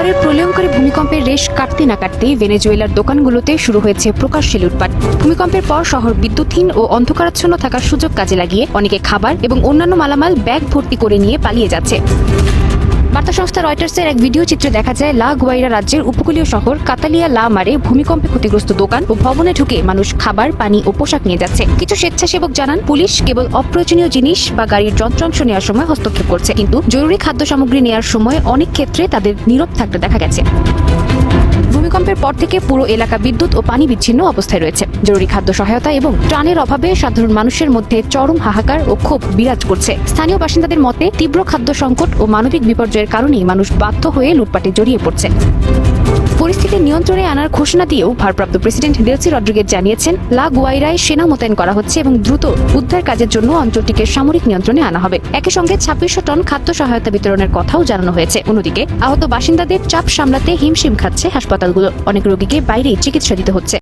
এবারের প্রলয়ঙ্করী ভূমিকম্পের রেশ কাটতে না কাটতেই ভেনেজুয়েলার দোকানগুলোতে শুরু হয়েছে প্রকাশ্যে লুটপাট। ভূমিকম্পের পর শহর বিদ্যুৎহীন ও অন্ধকারাচ্ছন্ন থাকার সুযোগ কাজে লাগিয়ে অনেকে খাবার এবং অন্যান্য মালামাল ব্যাগ ভর্তি করে নিয়ে পালিয়ে যাচ্ছে। বার্তা সংস্থা রয়টার্সের এক ভিডিও চিত্রে দেখা যায় লা গুয়াইরা রাজ্যের উপকূলীয় শহর কাতালিয়া লা মারে ভূমিকম্পে ক্ষতিগ্রস্ত দোকান ও ভবনে ঢুকে মানুষ খাবার, পানি ও পোশাক নিয়ে যাচ্ছে। কিছু স্বেচ্ছাসেবক জানান, পুলিশ কেবল অপ্রয়োজনীয় জিনিস বা গাড়ির যন্ত্রাংশ নেওয়ার সময় হস্তক্ষেপ করছে, কিন্তু জরুরি খাদ্য সামগ্রী নেওয়ার সময় অনেক ক্ষেত্রে তাদের নীরব থাকতে দেখা গেছে। ভূমিকম্পের পর থেকে পুরো এলাকা বিদ্যুৎ ও পানি বিচ্ছিন্ন অবস্থায় রয়েছে। জরুরি খাদ্য সহায়তা এবং ত্রাণের অভাবে সাধারণ মানুষের মধ্যে চরম হাহাকার ও ক্ষোভ বিরাজ করছে। স্থানীয় বাসিন্দাদের মতে, তীব্র খাদ্য সংকট ও মানবিক বিপর্যয়ের কারণেই মানুষ বাধ্য হয়ে লুটপাটে জড়িয়ে পড়ছে। পরিস্থিতি নিয়ন্ত্রণে আনার ঘোষণা দিয়েও ভারপ্রাপ্ত প্রেসিডেন্ট ডেলসি রড্রিগেজ জানিয়েছেন, লা গুয়াইরায় সেনা মোতায়েন করা হচ্ছে এবং দ্রুত উদ্ধার কাজের জন্য অঞ্চলটিকে সামরিক নিয়ন্ত্রণে আনা হবে। একই সঙ্গে 2600 টন খাদ্য সহায়তা বিতরণের কথাও জানানো হয়েছে। অন্যদিকে আহত বাসিন্দাদের চাপ সামলাতে হিমশিম খাচ্ছে হাসপাতালগুলো। অনেক রোগীকে বাইরেই চিকিৎসা দিতে হচ্ছে।